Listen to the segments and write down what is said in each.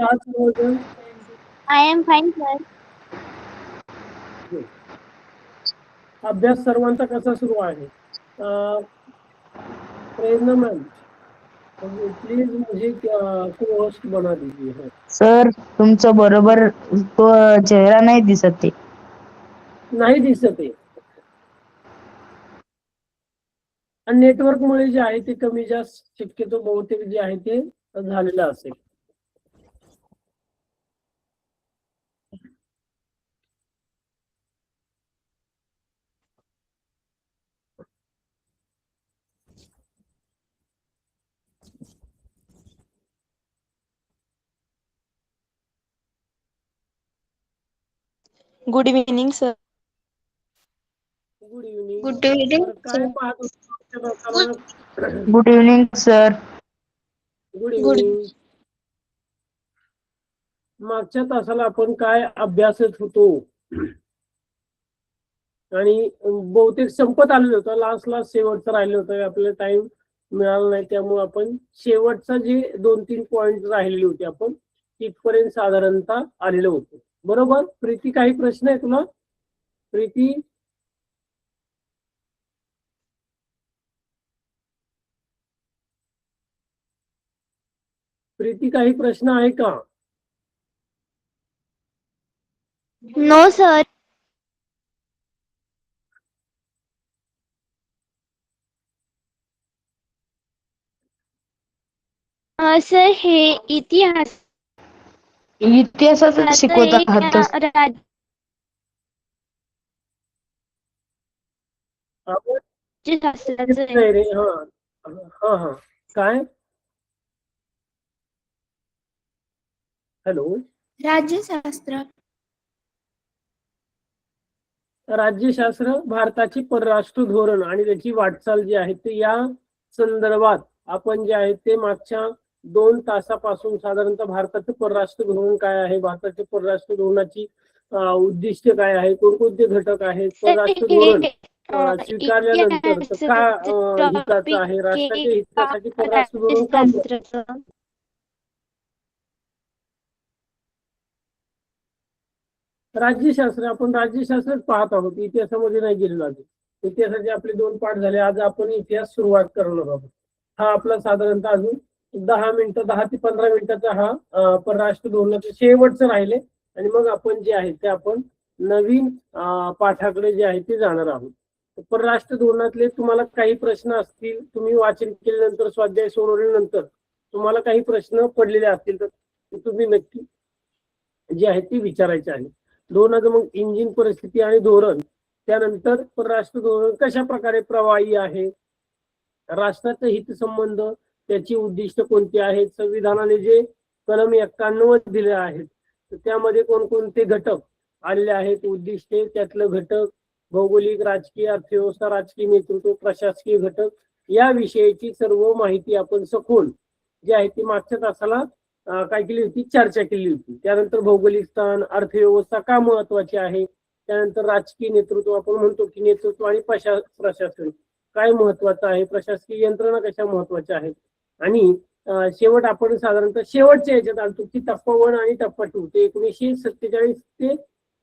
आज सर्वजण I am fine, sir. अभ्यास सर्वांचा कसा सुरू आहे? प्रेरणा मॅम प्लीज मुझे को होस्ट बना दीजिए. सर तुमचं बरोबर तो चेहरा नाही दिसत ते. नाही दिसत आहे. आणि नेटवर्क मुळे जे आहे ते कमी जास्त शक्यतो बहुतेक जे आहे ते झालेलं असेल. Good evening sir. Good evening. Good evening, काय sir. पाहत होता? Good evening sir. Good evening. मागच्या तासाला आपण काय अभ्यासत होतो आणि बहुतेक संपत आलेलं होतं. लास्टला शेवटचं राहिलं होतं. आपल्याला टाइम मिळाला नाही त्यामुळे आपण शेवटचा जे 2-3 पॉइंट राहिलेले होते आपण तिथपर्यंत साधारणतः आलेलो होतो. बरोबर. प्रीती काही प्रश्न आहे तुला? प्रीती प्रीती काही प्रश्न आहे का? No, sir. सर हे इतिहासाचं शिकवत आहात राज्यशास्त्राचं नाही रे. हा हा हा काय? हॅलो. राज्यशास्त्र. राज्यशास्त्र भारताची परराष्ट्र धोरण आणि त्याची वाटचाल जी आहे ते या संदर्भात आपण जे आहे ते मागच्या 2 तासापासून साधारणतः भारताचं परराष्ट्र धोरण काय आहे, भारताच्या परराष्ट्र धोरणाची उद्दिष्ट काय आहे, कोणकोणते घटक आहेत, परराष्ट्र धोरण स्वीकारल्यानंतर का हिताचं आहे, राष्ट्राच्या हितासाठी परराष्ट्र धोरण का राज्यशास्त्र. आपण राज्यशास्त्रच पाहत आहोत, इतिहासामध्ये नाही गेलेलो अजून. इतिहासाचे आपले 2 पाठ झाले. आज आपण इतिहास सुरुवात करणार आहोत. हा आपला साधारणतः अजून 10 ते 15 मिनिटाचा हा परराष्ट्र धोरणाचे शेवटचं राहिले आणि मग आपण जे आहे ते आपण नवीन पाठाकडे जे आहे ते जाणार आहोत. परराष्ट्र धोरणातले तुम्हाला काही प्रश्न असतील, तुम्ही वाचन केल्यानंतर स्वाध्याय सोडवल्यानंतर तुम्हाला काही प्रश्न पडलेले असतील तर तुम्ही नक्की जे आहे ते विचारायचे आहे. धोरणाचं मग इंजिन, परिस्थिती आणि धोरण, त्यानंतर परराष्ट्र धोरण कशा प्रकारे प्रवाही आहे, राष्ट्राचा हितसंबंध, त्याची उद्दिष्ट कोणती आहेत, संविधानाने जे कलम 91 दिले आहेत तर त्यामध्ये कोणकोणते घटक आलेले आहेत, उद्दिष्टे, त्यातलं घटक, भौगोलिक, राजकीय, अर्थव्यवस्था, राजकीय नेतृत्व, प्रशासकीय घटक या विषयाची सर्व माहिती आपण सखोल जी आहे ती मागच्या तासाला काय केली होती, चर्चा केली होती. त्यानंतर भौगोलिक स्थान, अर्थव्यवस्था का महत्वाची आहे, त्यानंतर राजकीय नेतृत्व, आपण म्हणतो की नेतृत्व आणि प्रशासन काय महत्वाचं आहे, प्रशासकीय यंत्रणा कशा महत्वाच्या आहेत आणि शेवट आपण साधारणतः शेवटच्या याच्यात आलतो की टप्पा 1 आणि टप्पा 2 ते 1947 ते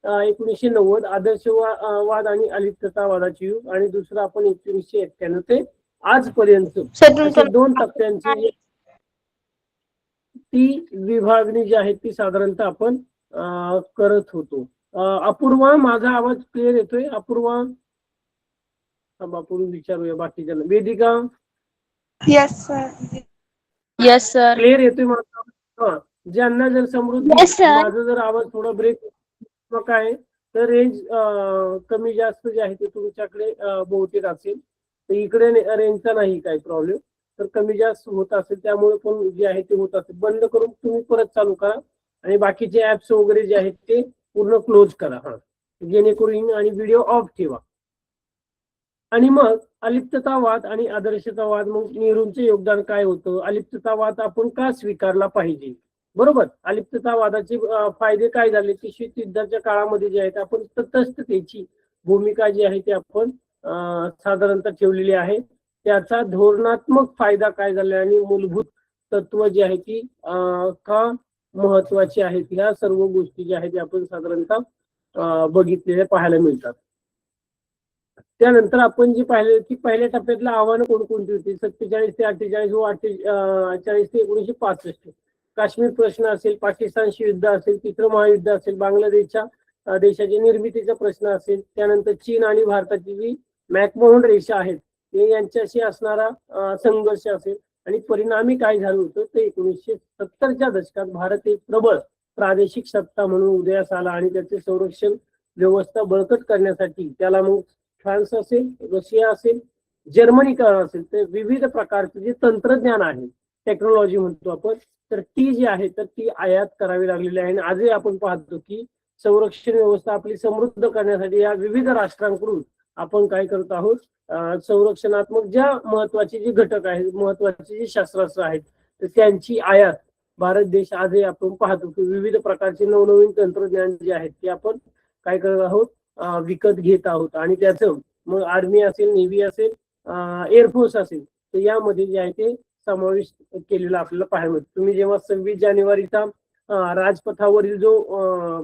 1990 आदर्शवाद आणि अलिप्ततावादाची युग आणि दुसरं आपण 1991 ते आजपर्यंत असे 2 टप्प्यांची ती विभागणी जी आहे ती साधारणतः आपण करत होतो. अपूर्वा, माझा आवाज क्लिअर येतोय? अपूर्वा, आपण विचारूया बाकीच्यांना. Vedika, yes sir. Yes sir. Clear येतोय माझा? ज्यांना जर समृद्धी, माझा जर आवाज थोडा ब्रेक काय तर रेंज कमी जास्त जे आहे ते तुमच्याकडे बहुतेक असेल, तर इकडे रेंजचा नाही काही प्रॉब्लेम, तर कमी जास्त होत असेल त्यामुळे पण जे आहे ते होत असेल. बंद करून तुम्ही परत चालू करा आणि बाकीचे ऍप्स वगैरे जे आहेत ते पूर्ण क्लोज करा हा, जेणेकरून आणि व्हिडिओ ऑफ ठेवा. आणि मग अलिप्ततावाद आणि आदर्शतावाद, मग नेहरूंचे योगदान काय होतं, अलिप्ततावाद आपण का स्वीकारला पाहिजे, बरोबर. अलिप्ततावादाचे फायदे काय झाले की शीतयुद्धाच्या काळामध्ये जे आहेत आपण तटस्थतेची भूमिका जी आहे ती आपण साधारणतः ठेवलेली आहे. त्याचा धोरणात्मक फायदा काय झाला आणि मूलभूत तत्व जी आहे ती का महत्वाची आहेत, ह्या सर्व गोष्टी ज्या आहेत त्या आपण साधारणतः बघितलेल्या पाहायला मिळतात. त्यानंतर आपण जे पाहिलं की पहिल्या टप्प्यातलं आव्हानं कोणकोणती होती, 47 ते 48 व 48 ते 1965. काश्मीर प्रश्न असेल, पाकिस्तानशी युद्ध असेल, तिसरं महायुद्ध असेल, बांगलादेशच्या देशाची निर्मितीचा प्रश्न असेल, त्यानंतर चीन आणि भारताची जी मॅकमोहन रेषा आहेत ते यांच्याशी असणारा संघर्ष असेल, आणि परिणामी काय झालं होतं ते 1970च्या दशकात भारत एक प्रबळ प्रादेशिक सत्ता म्हणून उदयास आला आणि त्याचे संरक्षण व्यवस्था बळकट करण्यासाठी त्याला मग फ्रान्स असेल, रशिया असेल, जर्मनी असेल, तर विविध प्रकारचे जे तंत्रज्ञान आहे, टेक्नॉलॉजी म्हणतो आपण, तर ती जी आहे तर ती आयात करावी लागलेली आहे. आणि आजही आपण पाहतो की संरक्षण व्यवस्था आपली समृद्ध करण्यासाठी या विविध राष्ट्रांकडून आपण काय करत आहोत, संरक्षणात्मक ज्या महत्वाचे जे घटक आहेत, महत्वाचे जे शस्त्रास्त्र आहेत, तर त्यांची आयात भारत देश आजही आपण पाहतो की विविध प्रकारचे नवनवीन तंत्रज्ञान जे आहेत ते आपण काय करत आहोत, विकत घेत आहोत. आणि त्याचं मग आर्मी असेल, नेव्ही असेल, एअरफोर्स असेल, तर यामध्ये जे आहे ते समावेश केलेला आपल्याला पाहायला मिळतो. तुम्ही जेव्हा 26 जानेवारीचा राजपथावरील जो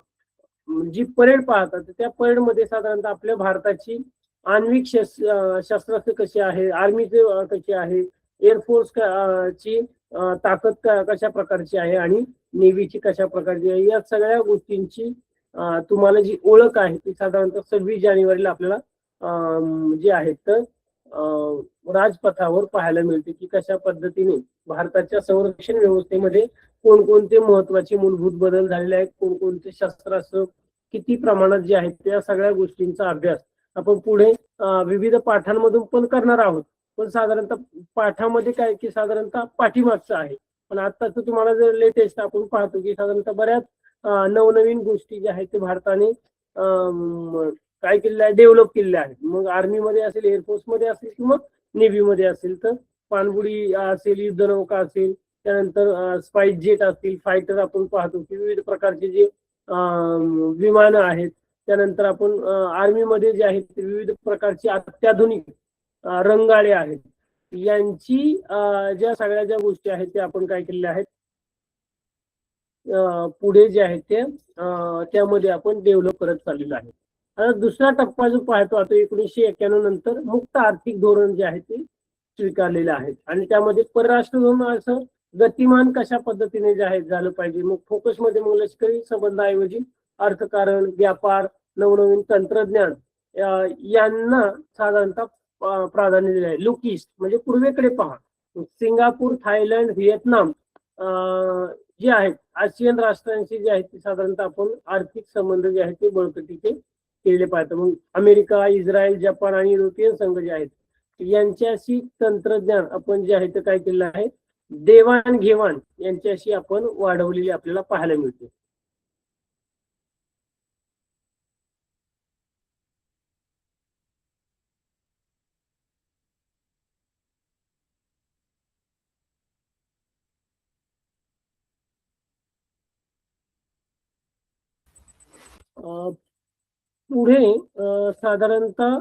जी परेड पाहतात, त्या परेडमध्ये साधारणतः आपल्या भारताची आण्विक शस्त्रास्त्र कशी आहे, आर्मीचे कशी आहे, एअरफोर्स ची ताकद कशा प्रकारची आहे आणि नेव्हीची कशा प्रकारची आहे, या सगळ्या गोष्टींची तुम्हाला जी ओळख आहे ती साधारणतः 26 जानेवारीला आपल्याला जे आहे तर राजपथावर पाहायला मिळते की कशा पद्धतीने भारताच्या संरक्षण व्यवस्थेमध्ये कोणकोणते महत्वाचे मूलभूत बदल झालेले आहेत, कोणकोणते शस्त्रास्त्र किती प्रमाणात जे आहेत त्या सगळ्या गोष्टींचा अभ्यास आपण पुढे विविध पाठांमधून पण करणार आहोत. पण साधारणतः पाठामध्ये काय की साधारणतः पाठीमागचं आहे, पण आताच तुम्हाला जर लेटेस्ट आपण पाहतो की साधारणतः बऱ्याच नवनवीन गोष्टी ज्या आहेत ते भारताने काय केलेल्या आहे, डेव्हलप केलेल्या आहेत. मग आर्मीमध्ये असेल, एअरफोर्समध्ये असेल किंवा नेव्हीमध्ये असेल, तर पाणबुडी असेल, युद्धनौका असेल, त्यानंतर स्पाइस जेट असतील, फायटर आपण पाहतो की विविध प्रकारचे जे विमानं आहेत. त्यानंतर आपण आर्मीमध्ये जे आहेत ते विविध प्रकारची अत्याधुनिक रंगाळे आहेत. यांची ज्या सगळ्या ज्या गोष्टी आहेत त्या आपण काय केलेल्या आहेत, पुढे जे आहेत ते त्यामध्ये आपण डेव्हलप करत चाललेलो आहे. आता दुसरा टप्पा जो पाहतो आता 1991 नंतर मुक्त आर्थिक धोरण जे आहे ते स्वीकारलेलं आहे आणि त्यामध्ये परराष्ट्र धोरण असं गतिमान कशा पद्धतीने जे आहे झालं पाहिजे. मग फोकसमध्ये मग लष्करी संबंधाऐवजी अर्थकारण, व्यापार, नवनवीन तंत्रज्ञान यांना साधारणतः प्राधान्य दिले आहे. लुक ईस्ट म्हणजे पूर्वेकडे पहा. सिंगापूर, थायलंड, व्हिएतनाम जे आहेत आसियन राष्ट्रांशी जे आहेत ते साधारणतः आपण आर्थिक संबंध जे आहेत ते बळकटीचे केले पाहिजे. मग अमेरिका, इस्रायल, जपान आणि युरोपियन संघ जे आहेत यांच्याशी तंत्रज्ञान आपण जे आहे ते काय केलेलं आहे, देवाणघेवाण यांच्याशी आपण वाढवलेली आपल्याला पाहायला मिळते. पुढे साधारणतः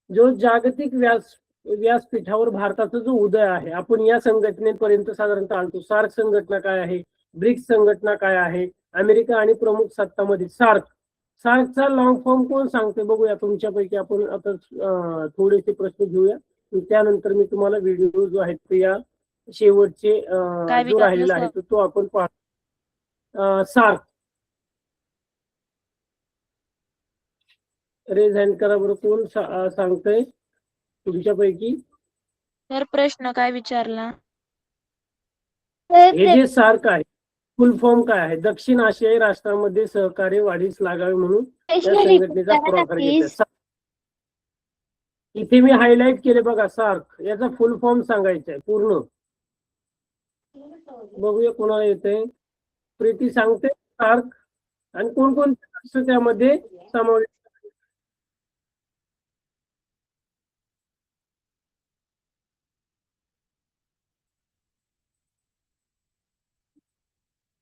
जो जागतिक व्यासपीठावर भारताचा जो उदय आहे, आपण या संघटनेपर्यंत साधारणतः आणतो. सार्क संघटना काय आहे, ब्रिक्स संघटना काय आहे, अमेरिका आणि प्रमुख सत्तामध्ये सार्कचा लॉंग फॉर्म कोण सांगते बघूया तुमच्यापैकी. आपण आता थोडेसे प्रश्न घेऊया, त्यानंतर मी तुम्हाला व्हिडिओ जो आहे तो या शेवटचे जो राहिलेला आहे तो आपण पाहतो. सार्क रेज हँड करा बरं, कोण सांगतंय तुमच्यापैकी. सर प्रश्न काय विचारला? हे जे सार्क आहे फुल फॉर्म काय आहे? दक्षिण आशियाई राष्ट्रांमध्ये सहकार्य वाढीस लागावे म्हणून या संघटनेचा पुढाकार घेतला. इथे मी हायलाइट केले बघा, सार्क याचा फुल फॉर्म सांगायचा आहे पूर्ण. बघूया कोणाला येतंय. प्रीती सांगते सार्क आणि कोणकोणते राष्ट्र त्यामध्ये समावेश.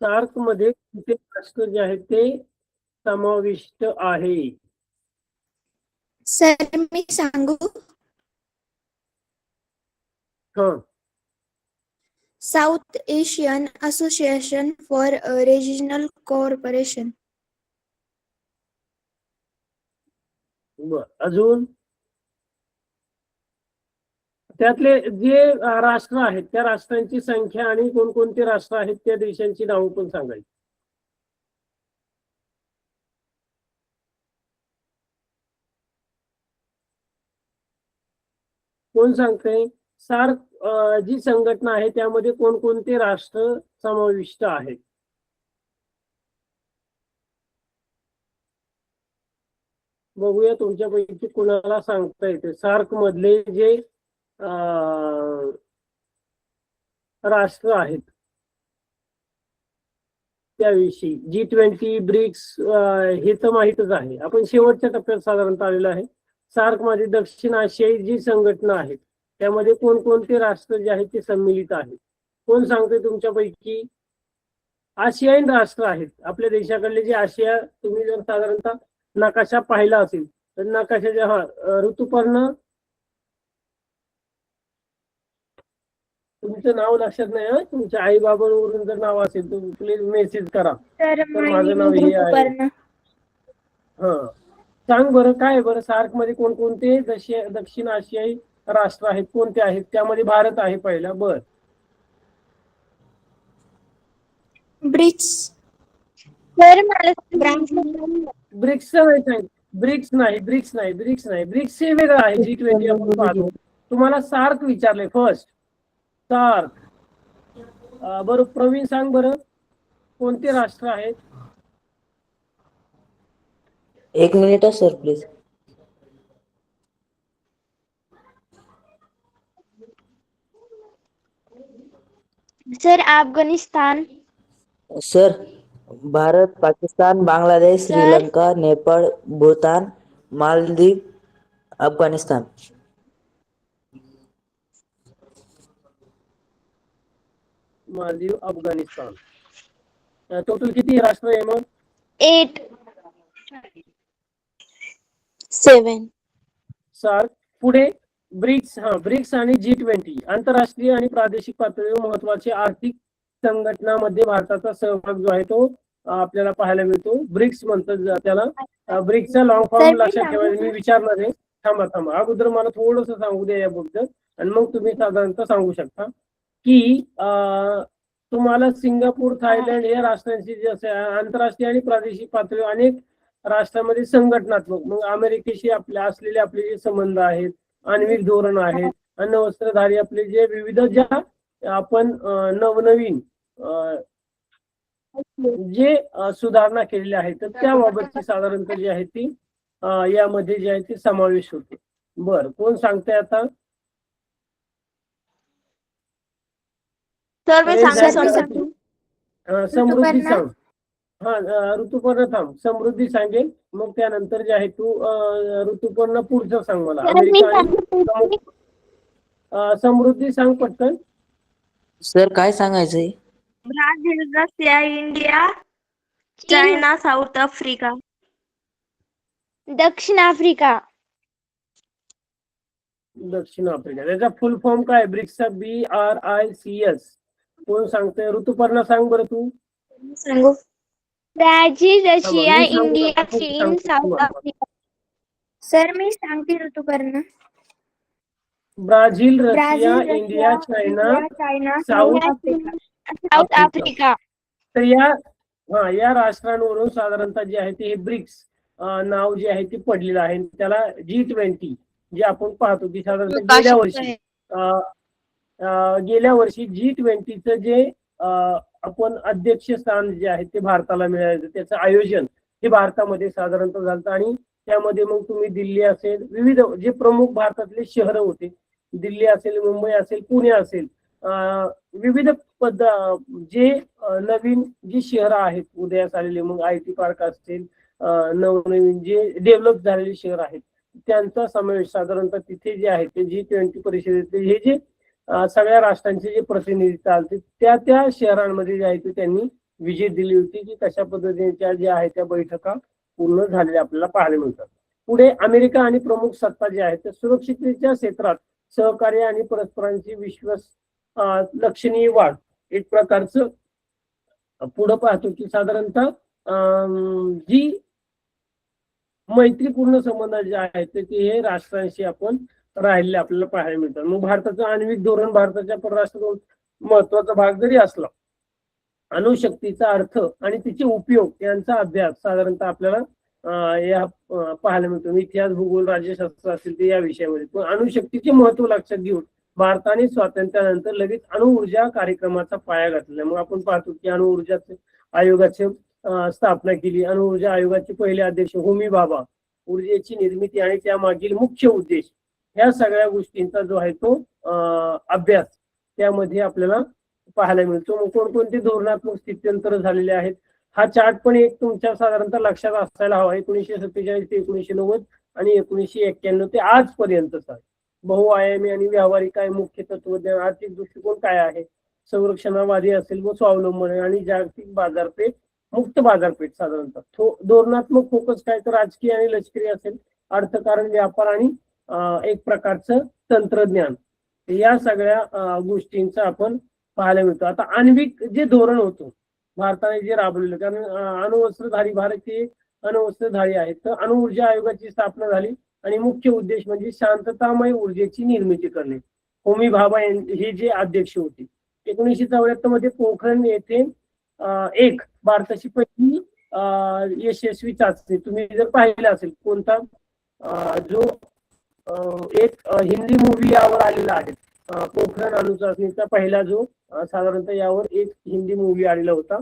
सार्क मध्ये किती राष्ट्र जे आहेत ते समाविष्ट आहे? सर मी सांगू? हा south Asian association for regional cooperation. बर, अजून त्यातले जे राष्ट्र आहेत त्या राष्ट्रांची संख्या आणि कोणकोणते राष्ट्र आहेत त्या देशांची नावं पण सांगायची. कोण सांगते? सार्क जी संघटना आहे त्यामध्ये कोणकोणते राष्ट्र समाविष्ट आहेत? बघूया तुमच्यापैकी कुणाला सांगता येते. सार्क मधले जे राष्ट्र आहेत त्याविषयी. G20, ब्रिक्स हे तर माहितच आहे. आपण शेवटच्या टप्प्यात साधारणतः आलेलो आहे. सार्क मध्ये दक्षिण आशियाई जी संघटना आहे त्यामध्ये कोणकोणते राष्ट्र जे आहेत ते सम्मिलित आहेत? कोण सांगते तुमच्यापैकी? आशियाईन राष्ट्र आहेत आपल्या देशाकडले. जे आशिया, तुम्ही जर साधारणतः नकाशा पाहिला असेल तर नकाशाच्या ऋतुपर्ण, तुमचं नाव लक्षात नाही हं? तुमच्या आई बाबांवरून जर नाव असेल तर प्लीज मेसेज करा. तर माझं नाव हे आहे. हा, सांग बरं काय बरं, सार्क मध्ये कोणकोणते दक्षिण आशियाई राष्ट्र आहेत, कोणते आहेत? त्यामध्ये भारत आहे पहिला. बर, ब्रिक्स. ब्रिक्स नाही सांग. ब्रिक्स नाही, ब्रिक्स नाही, ब्रिक्स नाही. ब्रिक्स हे वेगळं आहे. G20 आपण पाहतो. तुम्हाला सार्क विचारले फर्स्ट. सार्क. बरं प्रवीण सांग बरं कोणते राष्ट्र आहेत? 1 minute sir please. Sir Afghanistan. Sir Bharat, Pakistan, Bangladesh, Sri Lanka, Nepal, Bhutan, Maldives, Afghanistan. Maldives, Afghanistan. Total किती राष्ट्र आहे मग? 8. 7. सार्क. पुढे ब्रिक्स. ब्रिक्स आणि G20 आंतरराष्ट्रीय आणि प्रादेशिक पातळीवर महत्वाचे आर्थिक संघटनामध्ये भारताचा सहभाग जो आहे तो आपल्याला पाहायला मिळतो. ब्रिक्स म्हणतात त्याला. ब्रिक्सचा लॉंग फॉर्म लक्षात ठेवायचा. मी विचारणार आहे. थांबा अगोदर मला थोडस सांगू द्या याबद्दल आणि मग तुम्ही साधारणतः सांगू शकता की तुम्हाला सिंगापूर, थायलंड या राष्ट्रांची जे असे आंतरराष्ट्रीय आणि प्रादेशिक पातळीवर अनेक राष्ट्रांमध्ये संघटनात्मक, मग अमेरिकेशी असलेले आपले जे संबंध आहेत, आण्विक धोरण आहेत, अण्वस्त्रधारी आपले जे विविध ज्या आपण नवनवीन जे सुधारणा केलेल्या आहेत तर त्याबाबतची साधारणतः जी आहे ती यामध्ये जे आहे ती समावेश होते. बर, कोण सांगते आता? समृद्धी सांग. ऋतुपर्ण थांब. समृद्धी सांगेल मग त्यानंतर जे आहे तू ऋतुपर्ण पुढचं सांग मला. अमेरिका आणि समृद्धी सांग पटकन. सर काय सांगायचंय? Brazil, Russia, India, China, South Africa. दक्षिण आफ्रिका. दक्षिण आफ्रिका. त्याचा फुल फॉर्म काय? ब्रिक्सचा BRICS. कोण सांगतंय? ऋतुपर्णा सांग बरं तू. सांगू. ब्राझील, रशिया, मी सांगू इंडिया, का? चीन, साऊथ आफ्रिका. सर मी सांगते Rituparna. Brazil, Russia, India, China, South Africa. तर या राष्ट्रांवरून साधारणतः जे आहे ते हे ब्रिक्स नाव जे आहे ते पडलेलं आहे. त्याला G20 जे आपण पाहतो की साधारणतः गेल्या वर्षी G20चं जे आपण अध्यक्ष स्थान जे आहे ते भारताला मिळालं. त्याचं आयोजन हे भारतामध्ये साधारणतः झालं आणि त्यामध्ये मग तुम्ही दिल्ली असेल, विविध जे प्रमुख भारतातले शहरं होते, दिल्ली असेल, मुंबई असेल, पुणे असेल, विविध जे नवीन जी शहरं आहेत उदयास आलेले, मग IT पार्क असतील, नवनवीन जे डेव्हलप झालेले शहर आहेत त्यांचा समावेश साधारणतः तिथे जे आहे ते G20 परिषदेतले हे जे सगळ्या राष्ट्रांचे जे प्रतिनिधी चालते त्या शहरांमध्ये जे आहे ते त्यांनी व्हिजिट दिली होती की कशा पद्धतीच्या ज्या आहेत त्या बैठका पूर्ण झालेल्या आपल्याला पाहायला मिळतात. पुढे अमेरिका आणि प्रमुख सत्ता जे आहेत त्या सुरक्षिततेच्या क्षेत्रात सहकार्य आणि परस्परांची लक्षणीय वाढ एक प्रकारचं पुढं पाहतो की साधारणतः जी मैत्रीपूर्ण संबंध जे आहेत ते हे राष्ट्रांशी आपण राहिले आपल्याला पाहायला मिळतात. मग भारताचं आण्विक धोरण भारताच्या परराष्ट्र महत्वाचा भाग जरी असला, अणुशक्तीचा अर्थ आणि तिचे उपयोग यांचा अभ्यास साधारणतः आपल्याला या पाहायला मिळतो. इतिहास, भूगोल, राज्यशास्त्र असेल ते या विषयामध्ये. पण अणुशक्तीचे महत्व लक्षात घेऊन भारताने स्वातंत्र्यानंतर लगेच अणुऊर्जा कार्यक्रमाचा पाया घातला. मग आपण पाहतो की अणुऊर्जा आयोगाची स्थापना केली. अणुऊर्जा आयोगाचे पहिले अध्यक्ष होमी भाभा. ऊर्जेची निर्मिती आणि त्यामागील मुख्य उद्देश ह्या सगळ्या गोष्टींचा जो आहे तो अभ्यास त्यामध्ये आपल्याला पाहायला मिळतो. मग कोणकोणते धोरणात्मक स्थित्यंतर झालेले आहेत हा चार्ट पण एक तुमच्या साधारणतः लक्षात असायला हवा. 1947 ते 1990 आणि 1991 ते आजपर्यंतचा बहुआयामी आणि व्यावहारिक आहे, मुख्य तत्वज्ञान, आर्थिक दृष्टिकोन काय आहे, संरक्षणवादी असेल व स्वावलंबन आणि जागतिक बाजारपेठ, मुक्त बाजारपेठ साधारणतः. धोरणात्मक फोकस काय तर राजकीय आणि लष्करी असेल, अर्थकारण, व्यापार आणि एक प्रकारचं तंत्रज्ञान, या सगळ्या गोष्टींचा आपण पाहायला मिळतो. आता आण्विक जे धोरण होतं भारताने जे राबवलेलं, कारण अणुवस्त्रधारी भारत हे अणुवस्त्रधारी आहेत, तर अणुऊर्जा आयोगाची स्थापना झाली आणि मुख्य उद्देश म्हणजे शांततामय ऊर्जेची निर्मिती करणे. होमी भाभा हे जे अध्यक्ष होते. 1974 मध्ये पोखरण येथे एक भारताची पहिली यशस्वी चाचणी तुम्ही जर पाहिलं असेल, कोणता जो एक हिंदी मूवी यावर आलेला आहे, पोखरण अणुचाचणीचा पहिला जो साधारणतः यावर एक हिंदी मूवी आलेला होता.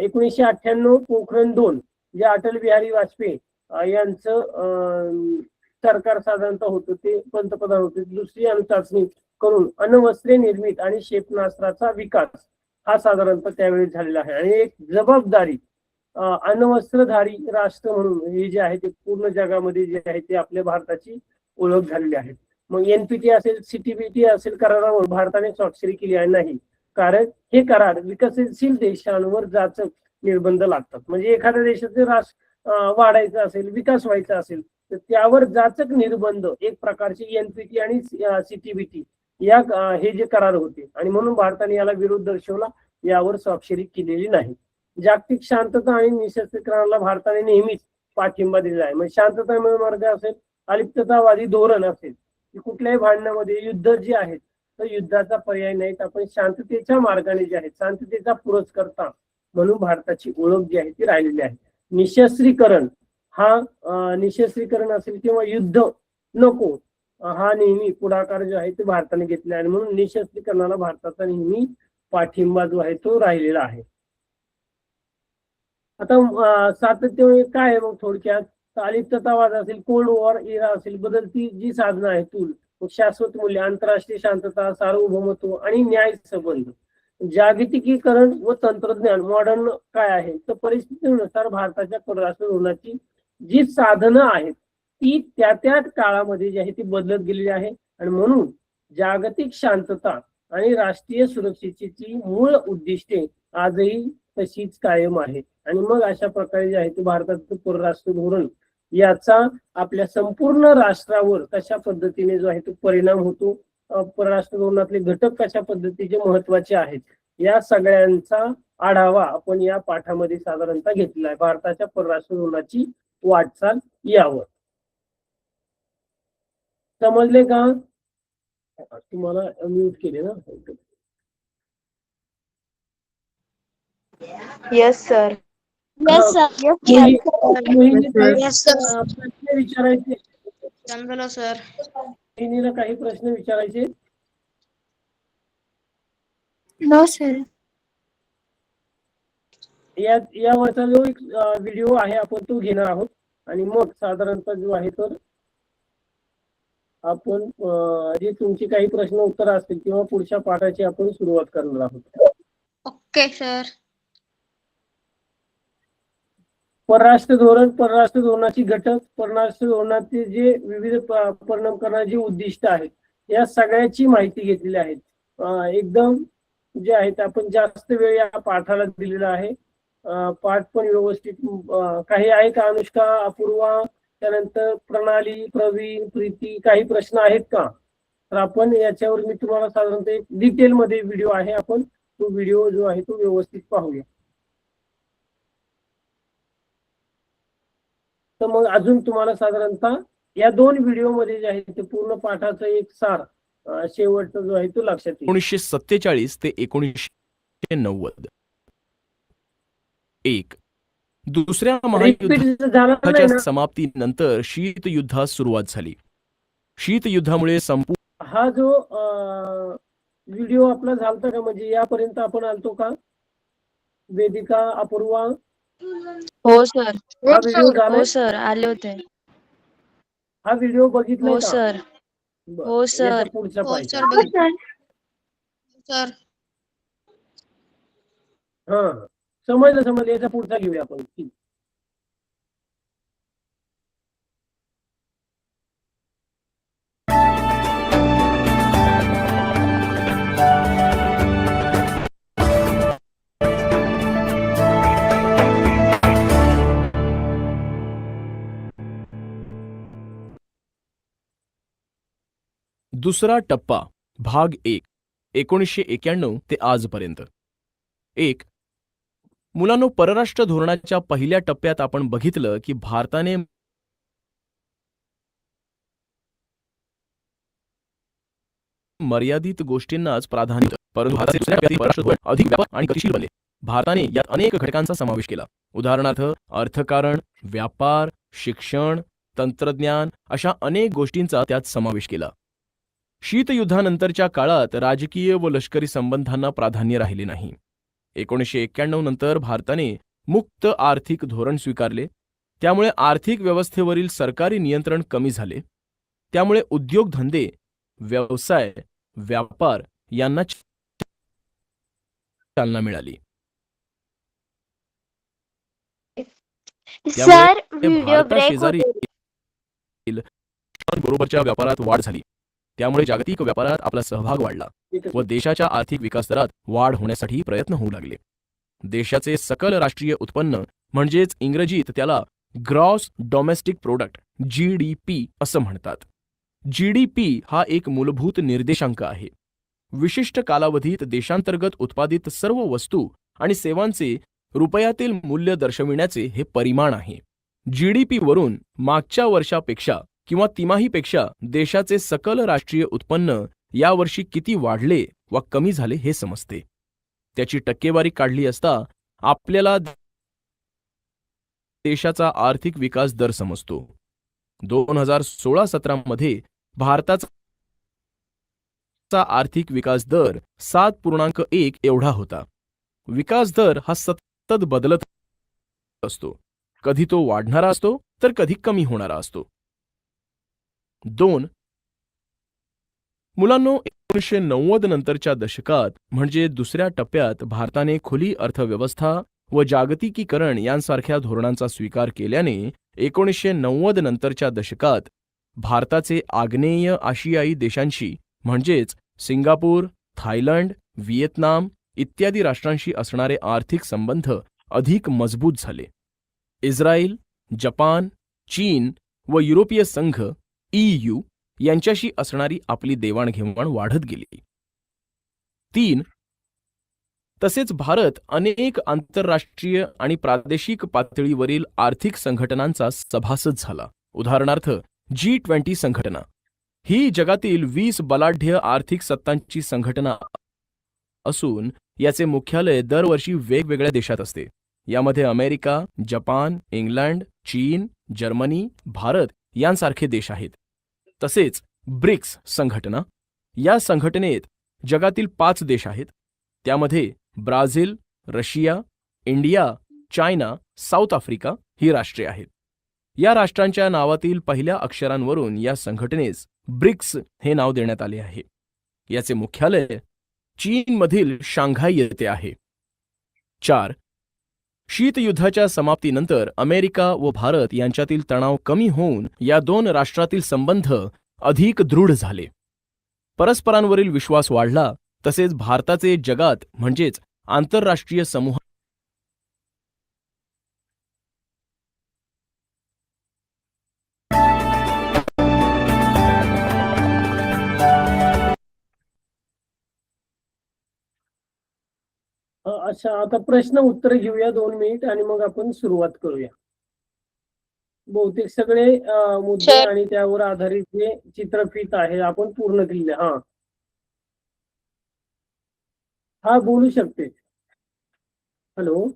1998 पोखरण 2 जे अटल बिहारी वाजपेयी यांचं सरकार साधारणतः होतं, ते पंतप्रधान होते. दुसरी अणुचाचणी करून अण्वस्त्रे निर्मित आणि क्षेपणास्त्राचा विकास हा साधारणतः त्यावेळी झालेला आहे. आणि एक जबाबदारी अण्वस्त्रधारी राष्ट्र म्हणून हे जे आहे ते पूर्ण जगामध्ये जे आहे ते आपल्या भारताची ओळख झालेली आहे. मग एनपीटी असेल, सीटीबीटी असेल, करारावर भारताने स्वाक्षरी केली आहे नाही, कारण हे करार विकसनशील देशांवर जाचक निर्बंध लागतात. म्हणजे एखाद्या देशाचे राष्ट्र वाढायचं असेल, विकास व्हायचा असेल तर त्यावर जाचक निर्बंध एक प्रकारचे एनपीटी आणि सीटीबीटी या हे जे करार होते आणि म्हणून भारताने याला विरोध दर्शवला, यावर स्वाक्षरी केलेली नाही. जागतिक शांतता आणि निशस्त्रीकरणाला भारताने नेहमीच पाठिंबा दिलेला आहे. म्हणजे शांततामय मार्ग असेल, अलिप्ततावादी धोरण असेल, की कुठल्याही भांडणामध्ये युद्ध जे आहेत तर युद्धाचा पर्याय नाहीत, आपण शांततेच्या मार्गाने जे आहेत शांततेचा पुरस्कर्ता म्हणून भारताची ओळख जी आहे ती राहिलेली आहे. निशस्त्रीकरण हा निशस्त्रीकरण असेल किंवा युद्ध नको हा नेहमी पुढाकार जो आहे ते भारताने घेतला आणि म्हणून निशस्त्रीकरणाला भारताचा नेहमी पाठिंबा जो आहे तो राहिलेला आहे. आता सातत्य काय आहे मग थोडक्यात, अलिप्ततावाद असेल, कोल्ड वॉर इरा असेल, बदलती जी साधनं आहेत टूल, शाश्वत मूल्य, आंतरराष्ट्रीय शांतता, सार्वभौमत्व आणि न्याय संबंध, जागतिकीकरण व तंत्रज्ञान, मॉडर्न काय आहे तर परिस्थितीनुसार भारताच्या परराष्ट्र धोरणाची जी साधनं आहेत ती त्या काळामध्ये जी आहे ती बदलत गेलेली आहे आणि म्हणून जागतिक शांतता आणि राष्ट्रीय सुरक्षेची मूळ उद्दिष्टे आजही तशीच कायम आहेत. आणि मग अशा प्रकारे जे आहे ते भारताचं परराष्ट्र धोरण याचा आपल्या संपूर्ण राष्ट्रावर कशा पद्धतीने जो आहे तो परिणाम होतो, परराष्ट्र धोरणातले घटक कशा पद्धतीचे महत्वाचे आहेत, या सगळ्यांचा आढावा आपण या पाठामध्ये साधारणतः घेतलेला आहे. भारताच्या परराष्ट्र धोरणाची वाटचाल यावर. समजले का? तुम्हाला म्यूट केले ना? Yes sir. प्रश्न विचारायचे समजलं सर. काही प्रश्न विचारायचे? No sir. यावरचा जो एक व्हिडिओ आहे आपण तो घेणार आहोत आणि मग साधारणतः जो आहे तर आपण जे तुमची काही प्रश्न उत्तर असतील किंवा पुढच्या पाठाची आपण सुरुवात करणार आहोत. Okay sir. परराष्ट्र धोरण, परराष्ट्र धोरणाची घटक, परराष्ट्र धोरणाचे जे विविध परिणाम करण्याची उद्दिष्ट आहेत या सगळ्याची माहिती घेतलेली आहे. एकदम जे आहेत आपण जास्त वेळ या पाठाला दिलेला आहे. पाठ पण व्यवस्थित काही आहे का अनुष्का, अपूर्वा, त्यानंतर प्रणाली, प्रवीण, प्रीती, काही प्रश्न आहेत का? तर आपण याच्यावर मी तुम्हाला साधारणतः एक डिटेलमध्ये व्हिडिओ आहे, आपण तो व्हिडिओ जो आहे तो व्यवस्थित पाहूया. तर मग अजून तुम्हाला साधारणतः या 2 व्हिडिओमध्ये जे आहे ते पूर्ण पाठाचं एक सार शेवटचा जो आहे तो लक्षात येईल. 1947 ते 1990. 1. दुसऱ्या रिपीट महायुद्धाच्या झाला नाही ना समाप्तीनंतर शीतयुद्धास सुरुवात झाली. शीतयुद्धामुळे संपूर्ण हा जो व्हिडिओ आपला झालता का, म्हणजे यापर्यंत आपण आलतो का वेदिका, अपूर्वा? हो सर. हा व्हिडिओ झालाय? हो सर, आले होते. हा व्हिडिओ बघितलाय हो का? सर. बरं. हो सर. याचा पुढचा हो पाहिजे. सर बघितलं सर. हा समजलं. याचा पुढचा घेऊया आपण. दुसरा टप्पा भाग 1 1991 ते आजपर्यंत. 1. मुलांनो, परराष्ट्र धोरणाच्या पहिल्या टप्प्यात आपण बघितलं की भारताने मर्यादित गोष्टींनाच प्राधान्य दिलं, परंतु भारताचे दुसऱ्या टप्प्यातील परराष्ट्र धोरण अधिक व्यापक आणि गतिशील बनले. भारताने यात अनेक घटकांचा समावेश केला. उदाहरणार्थ अर्थकारण, व्यापार, शिक्षण, तंत्रज्ञान अशा अनेक गोष्टींचा त्यात समावेश केला. शीतयुद्धानंतरच्या काळात राजकीय व लष्करी संबंधांना प्राधान्य राहिले नाही. 1991 नंतर भारताने मुक्त आर्थिक धोरण स्वीकारले. त्यामुळे आर्थिक व्यवस्थेवरील सरकारी नियंत्रण कमी झाले. त्यामुळे उद्योगधंदे, व्यवसाय, व्यापार यांना चालना मिळाली. सर व्हिडिओ ब्रेक भारताशेजारी होते. बरोबरच्या व्यापारात वाढ झाली. त्यामुळे जागतिक व्यापारात आपला सहभाग वाढला व देशाच्या आर्थिक विकास दरात वाढ होण्यासाठी प्रयत्न होऊ लागले. देशाचे सकल राष्ट्रीय उत्पन्न म्हणजेच इंग्रजीत त्याला ग्रॉस डोमेस्टिक प्रोडक्ट GDP असं म्हणतात. GDP हा एक मूलभूत निर्देशांक आहे. विशिष्ट कालावधीत देशांतर्गत उत्पादित सर्व वस्तू आणि सेवांचे रुपयातील मूल्य दर्शविण्याचे हे परिमाण आहे. GDP वरून मागच्या वर्षापेक्षा किंवा तिमाहीपेक्षा देशाचे सकल राष्ट्रीय उत्पन्न यावर्षी किती वाढले वा कमी झाले हे समजते. त्याची टक्केवारी काढली असता आपल्याला देशाचा आर्थिक विकास दर समजतो. 2016-17 मध्ये भारताचा आर्थिक विकास दर 7.1 एवढा होता. विकास दर हा सतत बदलत असतो. कधी तो वाढणारा असतो तर कधी कमी होणारा असतो. 2. मुलांनो, 1990 नंतरच्या दशकात म्हणजे दुसऱ्या टप्प्यात भारताने खुली अर्थव्यवस्था व जागतिकीकरण यांसारख्या धोरणांचा स्वीकार केल्याने 1990 नंतरच्या दशकात भारताचे आग्नेय आशियाई देशांशी म्हणजेच सिंगापूर, थायलंड, व्हिएतनाम इत्यादी राष्ट्रांशी असणारे आर्थिक संबंध अधिक मजबूत झाले. इस्रायल, जपान, चीन व युरोपीय संघ EU यांच्याशी असणारी आपली देवाणघेवाण वाढत गेली. 3. तसेच भारत अनेक आंतरराष्ट्रीय आणि प्रादेशिक पातळीवरील आर्थिक संघटनांचा सभासद झाला. उदाहरणार्थ G20 संघटना ही जगातील 20 बलाढ्य आर्थिक सत्तांची संघटना असून याचे मुख्यालय दरवर्षी वेगवेगळ्या देशात असते. यामध्ये अमेरिका, जपान, इंग्लंड, चीन, जर्मनी, भारत यांसारखे देश आहेत. तसेच ब्रिक्स संघटना, या संघटनेत जगातील 5 देश आहेत. त्यामध्ये Brazil, Russia, India, China, South Africa ही राष्ट्रे आहेत. या राष्ट्रांच्या नावातील पहिल्या अक्षरांवरून या संघटनेस ब्रिक्स हे नाव देण्यात आले आहे. याचे मुख्यालय चीनमधील शांघाय येथे आहे. 4. शीतयुद्धाच्या समाप्तीनंतर अमेरिका व भारत यांच्यातील तणाव कमी होऊन या 2 राष्ट्रातील संबंध अधिक दृढ झाले. परस्परांवरील विश्वास वाढला. तसेच भारताचे जगात म्हणजेच आंतरराष्ट्रीय समूह अच्छा, आता प्रश्न उत्तर घेऊया 2 मिनिट आणि मग आपण सुरुवात करूया. बहुतेक सगळे मुद्दे सर. आणि त्यावर आधारित जे चित्रफित आहे आपण पूर्ण केले. हा बोलू शकते. हॅलो.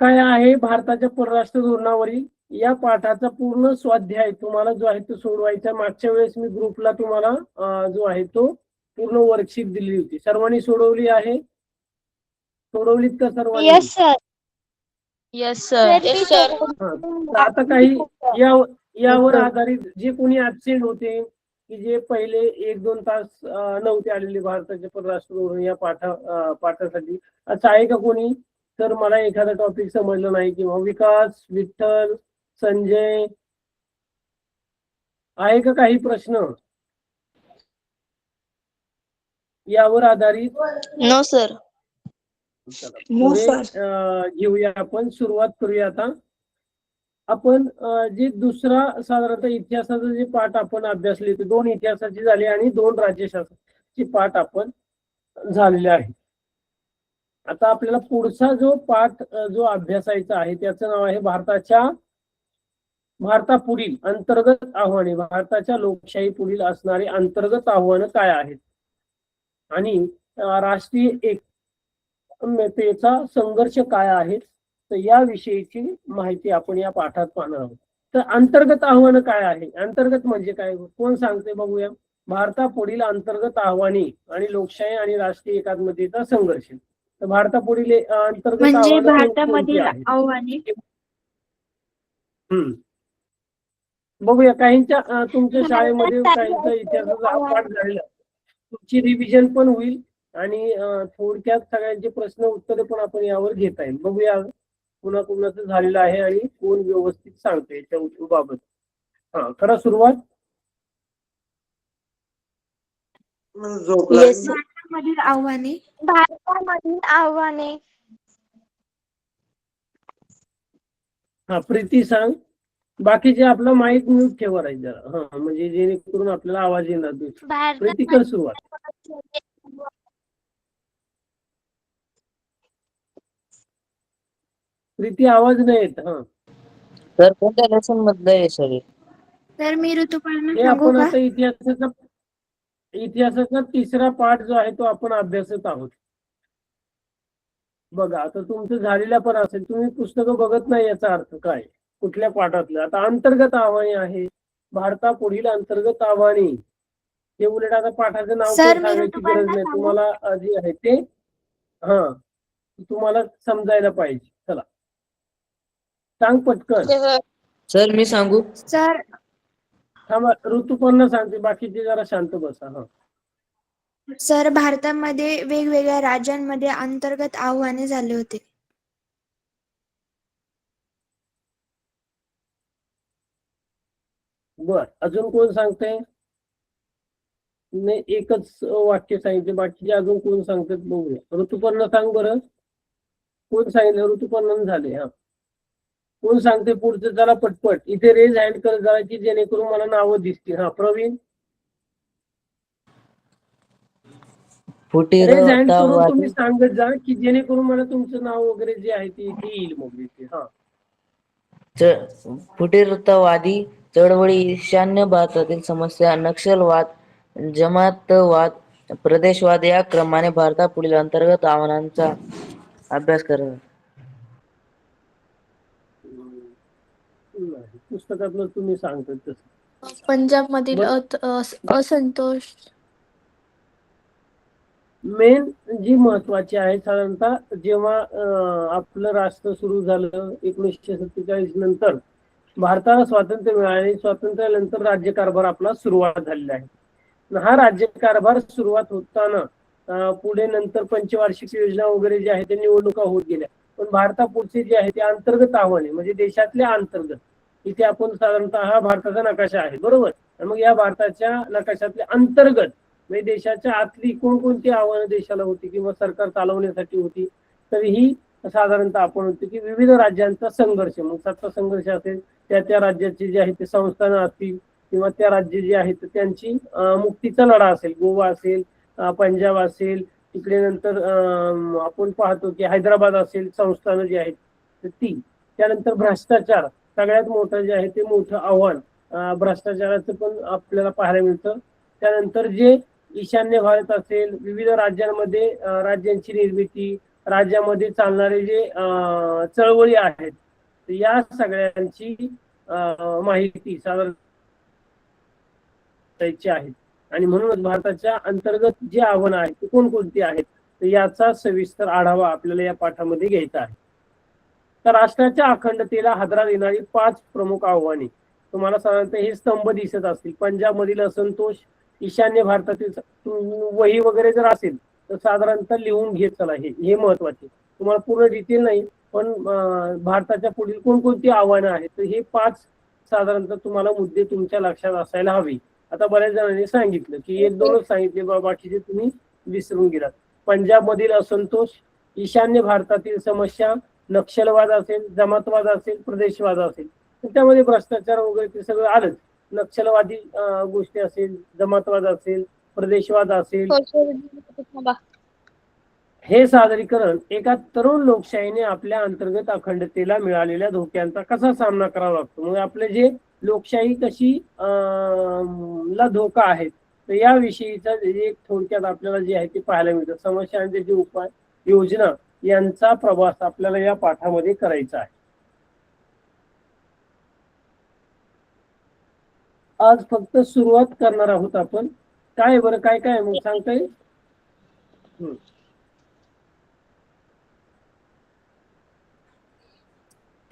काय आहे भारताच्या परराष्ट्र धोरणावरील या पाठाचा पूर्ण स्वाध्याय तुम्हाला जो आहे तो सोडवायचा. मागच्या वेळेस मी ग्रुपला तुम्हाला जो आहे तो पूर्ण वर्कशीट दिली होती. सर्वांनी सोडवली आहे? सोडवलीत का सर्वांनी? Yes sir. Yes sir. Yes sir. तर आता काही यावर आधारित जे कोणी ऍबसेंट होते की जे पहिले 1-2 तास नव्हते आलेले भारताच्या परराष्ट्र धोरण या पाठासाठी, असं आहे का कोणी? तर मला एखादा टॉपिक समजलं नाही किंवा विकास, विठ्ठल, संजय, आहे का काही प्रश्न यावर आधारित? No sir. घेऊया आपण, सुरुवात करूया आता. आपण जे दुसरा साधारणतः इतिहासाचा जे पाठ आपण अभ्यासले ते 2 इतिहासाचे झाले आणि 2 राज्यशास्त्राचे पाठ आपण झालेले आहे. आता आपल्याला पुढचा जो पाठ जो अभ्यासायचा आहे त्याचं नाव आहे भारतापुढील अंतर्गत आव्हाने. भारताच्या लोकशाही पुढील असणारी अंतर्गत आव्हानं काय आहेत आणि राष्ट्रीय एकतेचा संघर्ष काय आहे, तर याविषयीची माहिती आपण या पाठात पाहणार आहोत. तर अंतर्गत आव्हानं काय आहे, अंतर्गत म्हणजे काय, कोण सांगते बघूया. भारतापुढील अंतर्गत आव्हाने आणि लोकशाही आणि राष्ट्रीय एकात्मतेचा संघर्ष. तर भारतापुढील अंतर्गत म्हणजे आव्हानं भारतामधील कोणती आहेत? आव्हाने. बघूया. काहींच्या तुमच्या शाळेमध्ये काहींचा इतिहासाचा पाठ झालेला, तुमची रिव्हिजन पण होईल आणि थोडक्यात सगळ्यांचे प्रश्न उत्तरे पण आपण यावर घेता येईल. बघूया कुणाकुणाचं झालेलं आहे आणि कोण व्यवस्थित सांगते याच्या बाबत. करा सुरुवात. भारतामधील आव्हाने. भारतामधील आव्हाने. प्रीती सांग. बाकीचे आपला माईक म्यूट ठेवा राहील जरा, म्हणजे जेणेकरून आपल्याला आवाज येणार. प्रीती कर सुरुवात. प्रीती आवाज नाही येत. सर कोणत्या लेसन मधलं आहे सर? तर मी ऋतुपर्णा हे सांगू आपण का? आता इतिहासाचा तिसरा पाठ जो आहे तो आपण अभ्यासत आहोत. बघा, आता तुमचं झालेला पण असेल, तुम्ही पुस्तकं बघत नाही याचा अर्थ काय, कुठल्या पाठातलं. आता अंतर्गत आव्हाने आहे, भारतापुढील अंतर्गत आव्हाने. हे उलट आता पाठाचं नाव सर, पण मी सांगायची गरज नाही, तुम्हाला जे आहे ते तुम्हाला समजायला पाहिजे. चला सांग पटकन. सर मी सांगू? सर थांबा, ऋतुपर्णा सांगते, बाकीचे जरा शांत बसा. सर भारतामध्ये वेगवेगळ्या राज्यांमध्ये अंतर्गत आव्हाने झाले होते. बर, अजून कोण सांगते? नाही, एकच वाक्य सांगितले, बाकीचे अजून कोण सांगतात बघूया. ऋतुपर्णा सांग बरं. कोण सांगितलं? ऋतुपर्णा झाले. कोण सांगते पुढचं? जरा पटपट इथे रेज हँड कर जरा, की जेणेकरून मला नावं दिसतील. प्रवीण, रेज हँड करून तुम्ही सांगत जा, की जेणेकरून मला तुमचं नाव वगैरे जे आहे ते इथे येईल. मग इथे फुटीरतावादी चळवळी, ईशान्य भारतातील समस्या, नक्षलवाद, जमातवाद, प्रदेशवाद या क्रमाने भारतापुढील अंतर्गत आव्हानांचा अभ्यास करा. पुस्तकातलं तुम्ही सांगतात तसं. पंजाब मधील असंतोष. मेन जी महत्वाची आहे, साधारणतः जेव्हा आपलं राष्ट्र सुरू झालं 1947 नंतर भारताला स्वातंत्र्य मिळाले, स्वातंत्र्यानंतर राज्यकारभार आपला सुरुवात झालेला आहे. हा राज्यकारभार सुरुवात होताना पुढे नंतर पंचवार्षिक योजना वगैरे जे आहे ते निवडणुका होत गेल्या. पण भारतापुढचे जे आहे ते अंतर्गत आव्हाने, म्हणजे देशातल्या अंतर्गत, इथे आपण साधारणतः हा भारताचा नकाशा आहे, बरोबर. मग या भारताच्या नकाशातले अंतर्गत म्हणजे देशाच्या आतली कोणकोणती आव्हानं देशाला होती किंवा सरकार चालवण्यासाठी होती, तर ही साधारणतः आपण होती की विविध राज्यांचा संघर्ष. मग सत्ता संघर्ष असेल, त्या राज्याचे जे आहे ते संस्थानं असतील किंवा त्या राज्य जे आहेत त्यांची मुक्तीचा लढा असेल, गोवा असेल, पंजाब असेल तिकडे नंतर आपण पाहतो की हैदराबाद असेल संस्थानं जी आहेत तर ती. त्यानंतर भ्रष्टाचार सगळ्यात मोठं जे आहे ते मोठं आव्हान भ्रष्टाचाराचं पण आपल्याला पाहायला मिळतं. त्यानंतर जे ईशान्य भारत असेल, विविध राज्यांमध्ये राज्यांची निर्मिती, राज्यामध्ये चालणारे जे चळवळी आहेत या सगळ्यांची माहिती साधारण द्यायची आहे. आणि म्हणूनच भारताच्या अंतर्गत जे आव्हानं आहेत ते कोणकोणती आहेत तर याचा सविस्तर आढावा आपल्याला या पाठामध्ये घ्यायचा आहे. तर राष्ट्राच्या अखंडतेला हादरा देणारी 5 प्रमुख आव्हाने तुम्हाला साधारणतः हे स्तंभ दिसत असतील. पंजाबमधील असंतोष, ईशान्य भारतातील वही वगैरे जर असेल तर साधारणतः लिहून घेत चला. हे महत्वाचे, तुम्हाला पूर्ण डिटेल नाही पण भारताच्या पुढील कोणकोणती आव्हानं आहेत तर हे 5 साधारणतः तुम्हाला मुद्दे तुमच्या लक्षात असायला हवे. आता बऱ्याच जणांनी सांगितलं की 1-2च सांगितले, बाकीचे तुम्ही विसरून गेलात. पंजाबमधील असंतोष, ईशान्य भारतातील समस्या, नक्षलवाद असेल, जमातवाद असेल, प्रदेशवाद असेल तर त्यामध्ये भ्रष्टाचार वगैरे ते सगळं आलंच. नक्षलवादी गोष्टी असेल, जमातवाद असेल, प्रदेशवाद असेल. हे सादरीकरण एका तरुण लोकशाहीने आपल्या अंतर्गत अखंडतेला मिळालेल्या धोक्यांचा कसा सामना करावा लागतो. मग आपले जे लोकशाही कशी ला धोका आहे तर याविषयीचा एक थोडक्यात आपल्याला जे आहे ते पाहायला मिळतं. समस्यांचे जे उपाय योजना यांचा प्रवास आपल्याला या पाठामध्ये करायचा आहे. आज फक्त सुरुवात करणार आहोत आपण. काय बरं काय काय मग सांगता येईल?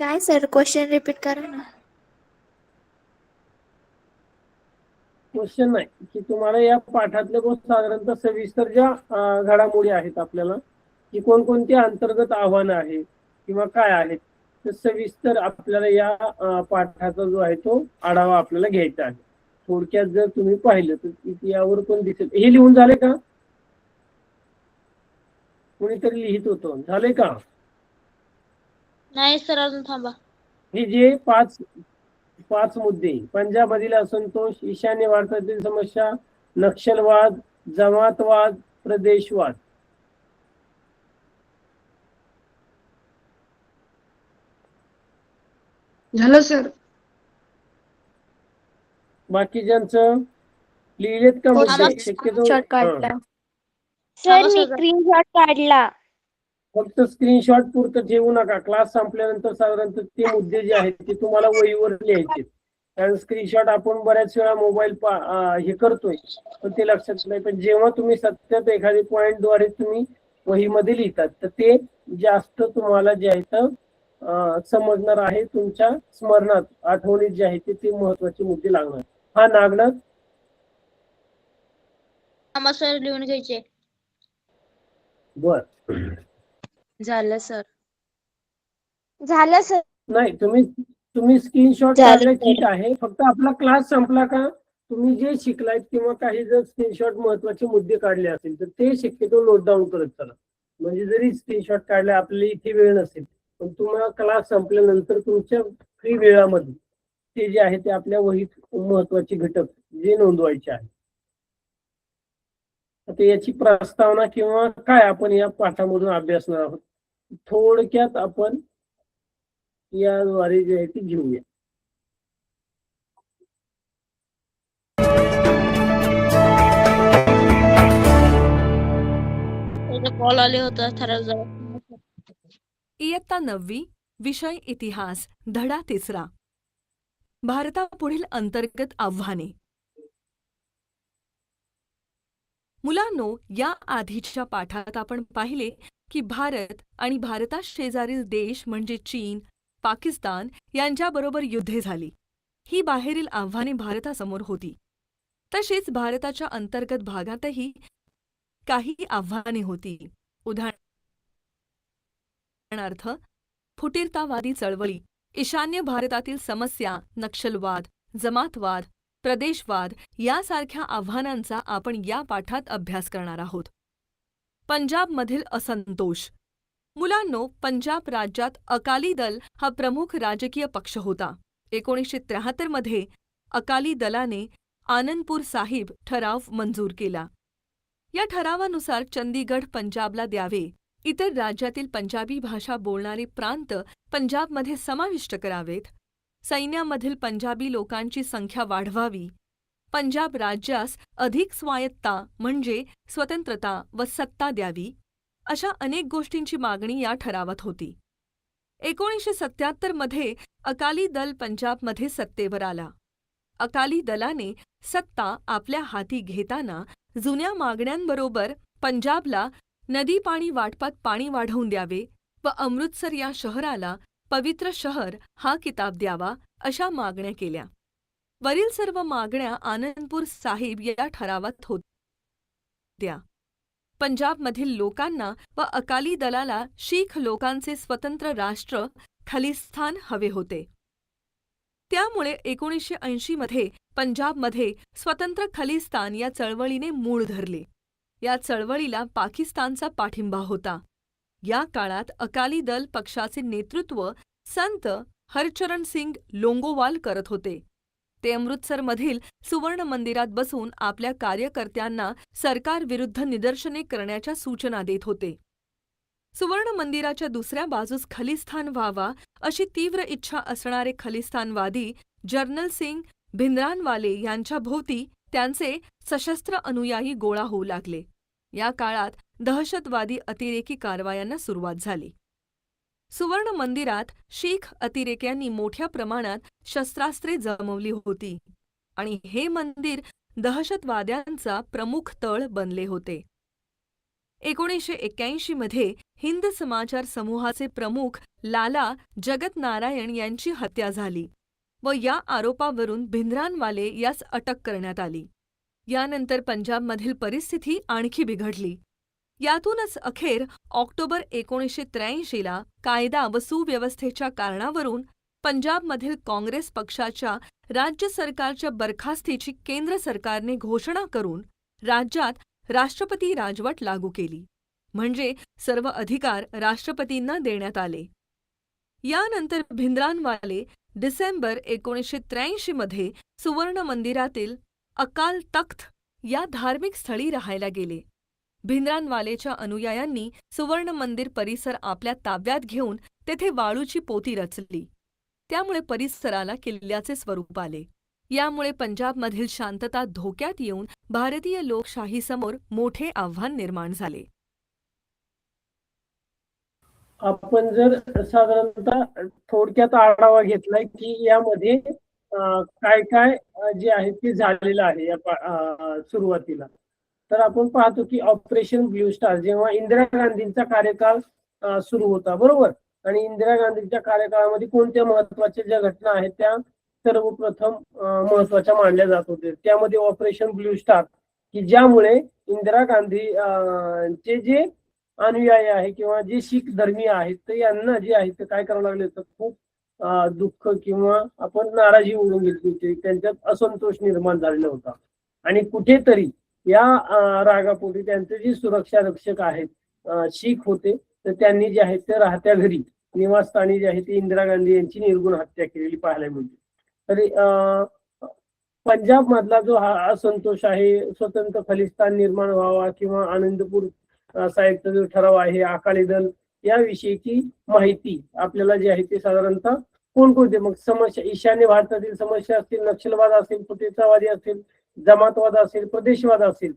काय सर, क्वेश्चन रिपीट करा ना. क्वेश्चन नाही की तुम्हाला या पाठातल्या साधारणतः सविस्तर ज्या घडामोडी आहेत आपल्याला की कोणकोणती अंतर्गत आव्हानं आहेत किंवा काय आहेत तर सविस्तर आपल्याला या पाठाचा जो आहे तो आढावा आपल्याला घ्यायचा आहे. थोडक्यात जर तुम्ही पाहिलं तर यावर पण दिसेल. हे लिहून झाले का? कोणीतरी लिहित होतं, झाले का? नाही सर, अजून थांबा. हे जे 5 मुद्दे, पंजाबमधील असंतोष, ईशान्य भारतातील समस्या, नक्षलवाद, जमातवाद, प्रदेशवाद. झालं सर. बाकीच्यांचं लिहिलेत का मुद्दे? शक्यतो शॉर्ट काढला. सर मी स्क्रीनशॉट काढला. फक्त स्क्रीनशॉट पुरतं ठेवू नका. क्लास संपल्यानंतर साधारणतः ते मुद्दे जे आहेत ते तुम्हाला वहीवर लिहायचे. कारण स्क्रीनशॉट आपण बऱ्याच वेळा मोबाईल हे करतोय पण ते लक्षात नाही. पण जेव्हा तुम्ही सत्यात एखादी पॉईंटद्वारे तुम्ही वहीमध्ये लिहितात तर ते जास्त तुम्हाला जे आहे तर समजणार आहे. तुमच्या स्मरणात आठवणीत जे आहे ते महत्वाचे मुद्दे लागणार. हा नागनाथ सर लिहून घ्यायचे. बर झालं सर. झालं सर. नाही तुम्ही स्क्रीनशॉट काढले ठीक आहे. फक्त आपला क्लास संपला का तुम्ही जे शिकलाय किंवा काही जर स्क्रीनशॉट महत्वाचे मुद्दे काढले असतील तर ते शक्यतो नोट डाऊन करत चला. म्हणजे जरी स्क्रीनशॉट काढले आपल्याला इथे वेळ नसेल पण तुम्हाला क्लास संपल्यानंतर तुमच्या फ्री वेळामध्ये ते जे आहे ते आपल्या वहीत महत्वाचे घटक जे नोंदवायचे आहे. आता याची प्रस्तावना किंवा काय आपण या पाठामधून अभ्यासणार आहोत थोडक्यात आपण याद्वारे जे आहे ते घेऊया. कॉल आले होता ठरव. इयत्ता 9वी, विषय इतिहास, धडा 3. भारतापुढील अंतर्गत आव्हाने. मुलांनो, या आधीच्या पाठात आपण पाहिले की भारत आणि भारता शेजारील देश म्हणजे चीन, पाकिस्तान यांच्याबरोबर युद्धे झाली. ही बाहेरील आव्हाने भारतासमोर होती. तशीच भारताच्या अंतर्गत भागातही काही आव्हाने होती. उदाहरणार्थ फुटीरतावादी चळवळी, ईशान्य भारतातील समस्या, नक्षलवाद, जमातवाद, प्रदेशवाद यासारख्या आव्हानांचा आपण या पाठात अभ्यास करणार आहोत. पंजाबमधील असंतोष. मुलांनो, पंजाब राज्यात अकाली दल हा प्रमुख राजकीय पक्ष होता. 1973 मध्ये अकाली दलाने आनंदपूर साहिब ठराव मंजूर केला. या ठरावानुसार चंदीगड पंजाबला द्यावे, इतर राज्यातील पंजाबी भाषा बोलणारे प्रांत पंजाबमध्ये समाविष्ट करावेत, सैन्यामधील पंजाबी लोकांची संख्या वाढवावी, पंजाब राज्यास अधिक स्वायत्ता म्हणजे स्वतंत्रता व सत्ता द्यावी, अशा अनेक गोष्टींची मागणी या ठरावात होती. 1977 मध्ये अकाली दल पंजाबमध्ये सत्तेवर आला. अकाली दलाने सत्ता आपल्या हाती घेताना जुन्या मागण्यांबरोबर पंजाबला नदी पाणी वाटपात पाणी वाढवून द्यावे व अमृतसर या शहराला पवित्र शहर हा किताब द्यावा, अशा मागण्या केल्या. वरील सर्व मागण्या आनंदपूर साहिब या ठरावात होत्या. पंजाबमधील लोकांना व अकाली दलाला शीख लोकांचे स्वतंत्र राष्ट्र खलिस्तान हवे होते. त्यामुळे 1980 मध्ये पंजाबमध्ये स्वतंत्र खलिस्तान या चळवळीने मूळ धरले. या चळवळीला पाकिस्तानचा पाठिंबा होता. या काळात अकाली दल पक्षाचे नेतृत्व संत हरचरण सिंग लोंगोवाल करत होते. ते अमृतसरमधील सुवर्ण मंदिरात बसून आपल्या कार्यकर्त्यांना सरकारविरुद्ध निदर्शने करण्याच्या सूचना देत होते. सुवर्ण मंदिराच्या दुसऱ्या बाजूस खलिस्तान व्हावा अशी तीव्र इच्छा असणारे खलिस्तानवादी जर्नल सिंग भिंद्रानवाले यांच्या भोवती त्यांचे सशस्त्र अनुयायी गोळा होऊ लागले. या काळात दहशतवादी अतिरेकी कारवायांना सुरुवात झाली. सुवर्ण मंदिरात शीख अतिरेक्यांनी मोठ्या प्रमाणात शस्त्रास्त्रे जमवली होती आणि हे मंदिर दहशतवाद्यांचा प्रमुख तळ बनले होते. 1981 मध्ये हिंद समाचार समूहाचे प्रमुख लाला जगत नारायण यांची हत्या झाली व या आरोपावरून भिंद्रानवाले यास अटक करण्यात आली. यानंतर पंजाबमधील परिस्थिती आणखी बिघडली. यातूनच अखेर ऑक्टोबर 1983ला कायदा व सुव्यवस्थेच्या कारणावरून पंजाबमधील काँग्रेस पक्षाच्या राज्य सरकारच्या बरखास्तीची केंद्र सरकारने घोषणा करून राज्यात राष्ट्रपती राजवट लागू केली, म्हणजे सर्व अधिकार राष्ट्रपतींना देण्यात आले. यानंतर भिंद्रानवाले डिसेंबर 1983 मध्ये सुवर्ण मंदिरातील अकाल तख्त या धार्मिक स्थळी राहायला गेले. भिंद्रानवालेच्या अनुयायांनी सुवर्ण मंदिर परिसर आपल्या ताब्यात घेऊन तेथे वाळूची पोती रचली. त्यामुळे परिसराला किल्ल्याचे स्वरूप आले. यामुळे पंजाबमधील शांतता धोक्यात येऊन भारतीय लोकशाहीसमोर मोठे आव्हान निर्माण झाले. आपण जर साधारणतः थोडक्यात आढावा घेतलाय की यामध्ये काय काय जे आहे ते झालेलं आहे या सुरुवातीला, तर आपण पाहतो की ऑपरेशन ब्लू स्टार जेव्हा इंदिरा गांधींचा कार्यकाळ सुरू होता, बरोबर, आणि इंदिरा गांधींच्या कार्यकाळामध्ये कोणत्या महत्वाच्या ज्या घटना आहेत त्या सर्वप्रथम महत्वाच्या मानल्या जात होते. त्यामध्ये ऑपरेशन ब्लू स्टार की ज्यामुळे इंदिरा गांधी चे जे अनुयायी आहे किंवा जे शीख धर्मीय आहेत तर यांना जे आहे ते काय करावं लागले तर खूप दुःख किंवा आपण नाराजी ओढून घेतली होती. त्यांच्यात असंतोष निर्माण झालेला होता आणि कुठेतरी या रागापोटी त्यांचे जे सुरक्षा रक्षक आहेत शीख होते, तर त्यांनी जे आहे ते राहत्या घरी निवासस्थानी जे आहे ते इंदिरा गांधी यांची निर्गुण हत्या केलेली पाहायला मिळते. तरी पंजाब मधला जो हा असंतोष आहे, स्वतंत्र खलिस्तान निर्माण व्हावा किंवा आनंदपूर साहेबचा जो ठराव आहे, अकाली दल याविषयीची माहिती आपल्याला जी आहे ते साधारणतः कोणकोणते मग समस्या, ईशान्य भारतातील समस्या असतील, नक्षलवाद असेल, फुटीरतावादी असेल, जमातवाद असेल, प्रदेशवाद असेल,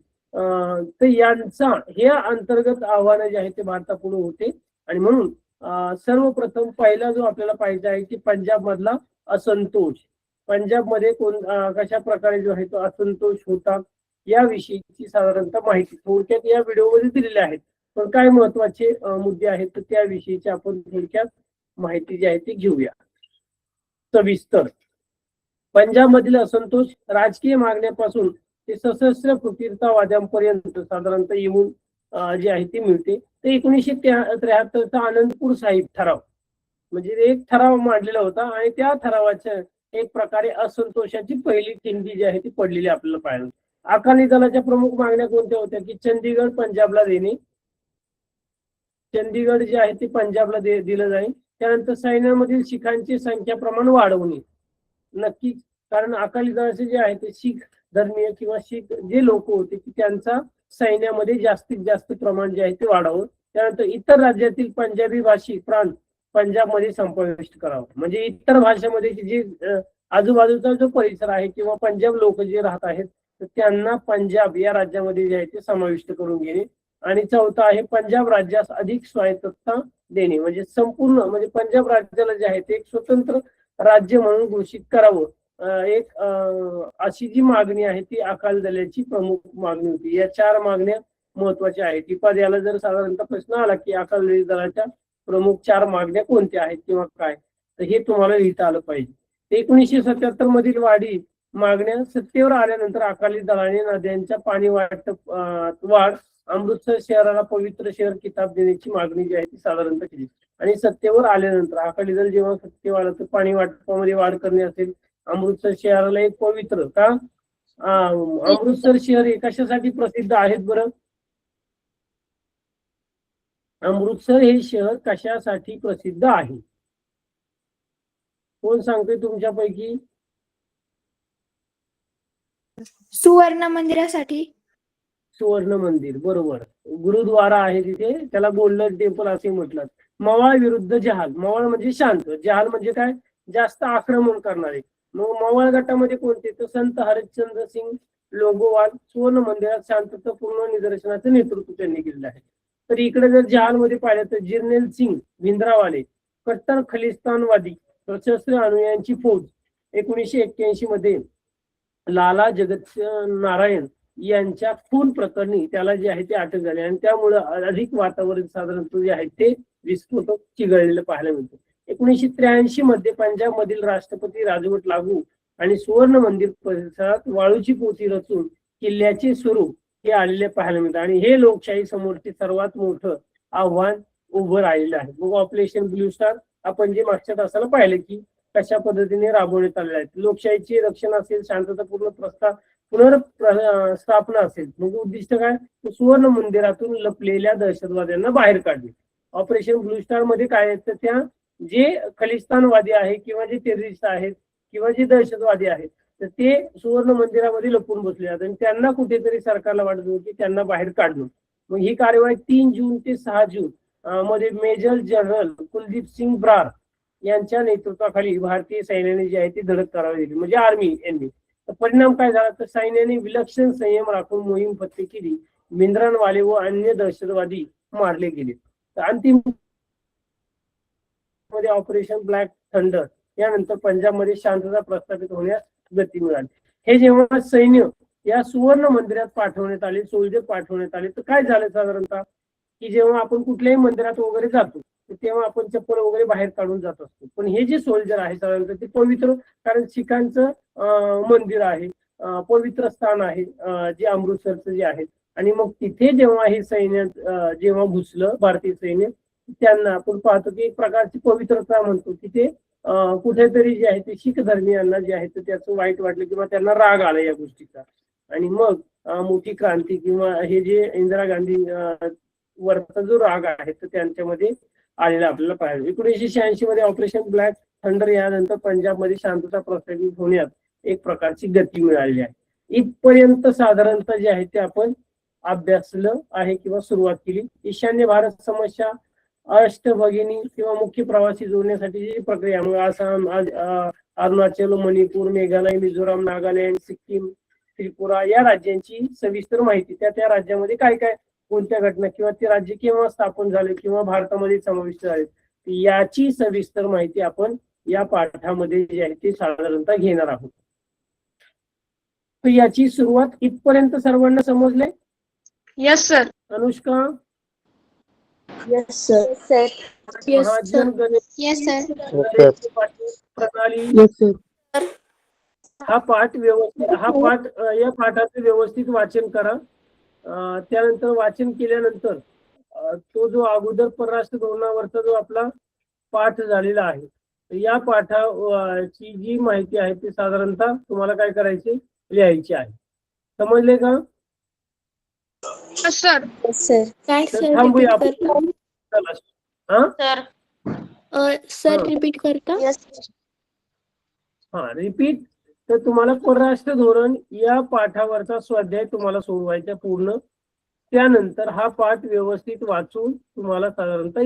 तर यांचा हे अंतर्गत आव्हानं जे आहे ते भारतापुढे होते. आणि म्हणून सर्वप्रथम पहिला जो आपल्याला पाहिजे आहे की पंजाब मधला असंतोष, पंजाबमध्ये कशा प्रकारे जो आहे तो असंतोष होता याविषयीची साधारणतः माहिती थोडक्यात या व्हिडिओमध्ये दिलेली आहे. पण काय महत्वाचे मुद्दे आहेत तर त्याविषयीची आपण थोडक्यात माहिती जी आहे ती घेऊया सविस्तर. पंजाबमधील असंतोष राजकीय मागण्यापासून ते सशस्त्र फुटीरतावाद्यांपर्यंत साधारणतः येऊन जे आहे ती मिळते. ते 1973चा आनंदपूर साहिब ठराव म्हणजे एक ठराव मांडलेला होता आणि त्या ठरावाच्या एक प्रकारे असंतोषाची पहिली ठिणगी जी आहे ती पडलेली आपल्याला पाहायला. अकाली दलाच्या प्रमुख मागण्या कोणत्या होत्या की चंदीगड पंजाबला देणे, चंदीगड जे आहे ते पंजाबला दिलं जाईल. त्यानंतर सैन्यामधील शीखांची संख्या प्रमाण वाढवणे, नक्कीच, कारण अकाली दलाचे जे आहे ते शीख धर्मीय किंवा शीख जे लोक होते की त्यांचा सैन्यामध्ये जास्तीत जास्त प्रमाण जे आहे ते वाढावं. त्यानंतर इतर राज्यातील पंजाबी भाषिक प्रांत पंजाबमध्ये समाविष्ट करावं. म्हणजे इतर भाषेमध्ये जे आजूबाजूचा जो परिसर आहे किंवा पंजाब लोक जे राहत आहेत तर त्यांना पंजाब या राज्यामध्ये जे आहे ते समाविष्ट करून घेणे. आणि चौथा आहे पंजाब राज्यास अधिक स्वायत्तता देणे. म्हणजे संपूर्ण म्हणजे पंजाब राज्याला जे आहे ते एक स्वतंत्र राज्य म्हणून घोषित करावं. अशी जी मागणी आहे ती अकाली दलाची प्रमुख मागणी होती. या 4 मागण्या महत्वाच्या आहेत. टिपा याला जर साधारणतः प्रश्न आला की अकाली दलाच्या प्रमुख 4 मागण्या कोणत्या आहेत किंवा काय, तर हे तुम्हाला लिहिता आलं पाहिजे. 1977 मधील वाढी मागण्या सत्तेवर आल्यानंतर अकाली दलाने नद्यांच्या पाणी वाटप वाढ अमृतसर शहराला पवित्र शहर किताब देण्याची मागणी जी आहे ती साधारणतः केली. आणि सत्तेवर आल्यानंतर अकाली दल जेव्हा सत्तेवर आलं तर पाणी वाटपामध्ये वाढ करणे असेल, अमृतसर शहराला एक पवित्र का अमृतसर शहर हे कशासाठी प्रसिद्ध आहेत बरं? अमृतसर हे शहर कशासाठी प्रसिद्ध आहे? कोण सांगतोय तुमच्यापैकी? सुवर्ण मंदिरासाठी. सुवर्ण मंदिर, बरोबर. गुरुद्वारा आहे तिथे, त्याला गोल्डन टेम्पल असे म्हटलं. मवाळ विरुद्ध जहाल. मवाळ म्हणजे शांत, जहाल म्हणजे काय? जास्त आक्रमण करणारे. मग मवाळ गटामध्ये कोणते? तर संत हरिश्चंद्र सिंग लोंगोवाल. सुवर्ण मंदिरात शांततापूर्ण निदर्शनाचं नेतृत्व त्यांनी केलेलं आहे. तर इकडे जर जहाल मध्ये पाहिलं तर जर्नेल सिंग भिंद्रावाले, कट्टर खलिस्तानवादी सशस्त्र अनुयायांची फौज. 1981 मध्ये लाला जगत नारायण यांच्या खून प्रकरणी त्याला जे आहे ते अटक झाली आणि त्यामुळे अधिक वातावरण साधारणतः जे आहे ते विस्फोटक चिघळलेलं पाहायला मिळतं. 1983 मध्ये पंजाब मधील राष्ट्रपती राजवट लागू आणि सुवर्ण मंदिर परिसरात वाळूची पोती रचून किल्ल्याचे स्वरूप हे आलेले पाहायला मिळतं. आणि हे लोकशाही समोरचे सर्वात मोठं आव्हान उभं राहिलेलं आहे. मग ऑपरेशन ब्लू स्टार आपण जे मागच्या तासाला पाहिलं की कशा पद्धतीने राबवण्यात आलेले आहेत. लोकशाहीचे रक्षण असेल, शांततापूर्ण पुनर्स्थापना असेल. मग उद्दिष्ट काय? सुवर्ण मंदिरातून लपलेल्या दहशतवाद्यांना बाहेर काढणे. ऑपरेशन ब्लू स्टार मध्ये काय आहे तर त्या जे खलिस्तानवादी आहे किंवा जे टेररिस्ट आहेत किंवा जे दहशतवादी आहेत तर ते सुवर्ण मंदिरामध्ये लपून बसले आहेत आणि त्यांना कुठेतरी सरकारला वाटत होतं की त्यांना बाहेर काढणं. मग ही कार्यवाही 3 जून ते 6 जून मध्ये मेजर जनरल कुलदीप सिंग ब्रार यांच्या नेतृत्वाखाली भारतीय सैन्याने जी आहे ती धडक करावी दिली, म्हणजे आर्मी यांनी. तर परिणाम काय झाला तर सैन्याने विलक्षण संयम राखून मोहीम फत्ते केली. भिंद्रानवाले व अन्य दहशतवादी मारले गेले. तर अंतिम मध्ये ऑपरेशन ब्लॅक थंडर यानंतर पंजाबमध्ये शांतता प्रस्थापित होण्यास गती मिळाली. हे जेव्हा सैन्य या सुवर्ण मंदिरात पाठवण्यात आले, सोल्जर पाठवण्यात आले, तर काय झालं साधारणतः की जेव्हा आपण कुठल्याही मंदिरात वगैरे जातो तेव्हा आपण चप्पल वगैरे बाहेर काढून जात असतो. पण हे जे सोल्जर आहे साधारणतः ते पवित्र, कारण शिखांचं मंदिर आहे, पवित्र स्थान आहे जे अमृतसरचं जे आहे. आणि मग तिथे जेव्हा हे सैन्य जेव्हा घुसलं भारतीय सैन्य, त्यांना आपण पाहतो की एक प्रकारची पवित्रता म्हणतो की ते कुठेतरी जे आहे ते शीख धर्मीयांना जे आहे ते त्याचं वाईट वाटलं किंवा त्यांना राग आला या गोष्टीचा. आणि मग मोठी क्रांती किंवा हे जे इंदिरा गांधी वरचा जो राग आहे तर त्यांच्यामध्ये आलेला आपल्याला पाहायला. 1986 मध्ये ऑपरेशन ब्लॅक थंडर यानंतर पंजाबमध्ये शांतता प्रस्थापित होण्यात एक प्रकारची गती मिळाली आहे. इथपर्यंत साधारणतः जे आहे ते आपण अभ्यासलं आहे किंवा सुरुवात केली. ईशान्य भारत समस्या, अष्टभगिनी किंवा मुख्य प्रवासी जोडण्यासाठी जी प्रक्रिया, मग आसाम, अरुणाचल, मणिपूर, मेघालय, मिझोराम, नागालँड, सिक्कीम, त्रिपुरा या राज्यांची सविस्तर माहिती, त्या राज्यामध्ये काय काय कोणत्या घटना किंवा ते राज्य केव्हा स्थापन झाले किंवा भारतामध्ये समाविष्ट झाले याची सविस्तर माहिती आपण या पाठामध्ये जे आहे ते साधारणतः घेणार आहोत. तर याची सुरुवात इथपर्यंत सर्वांना समजले? Yes sir. Anushka, yes sir. Mahajan, Ganesh, yes sir. प्रणाली, हा पाठ या पाठाचं व्यवस्थित वाचन करा. त्यानंतर वाचन केल्यानंतर तो जो अगोदर परराष्ट्र धोरणावरचा जो आपला पाठ झालेला आहे या पाठाची जी माहिती आहे ती साधारणतः तुम्हाला काय करायची, लिहायची आहे. समजले का? सर. काय तर सर थांबूया रिपीट आपण. करता? हा सर रिपीट करता? हा रिपीट. तर तुम्हाला परराष्ट्र धोरण या पाठावरचा स्वाध्याय तुम्हाला सोडवायचा पूर्ण. त्यानंतर हा पाठ व्यवस्थित वाचून तुम्हाला साधारणतः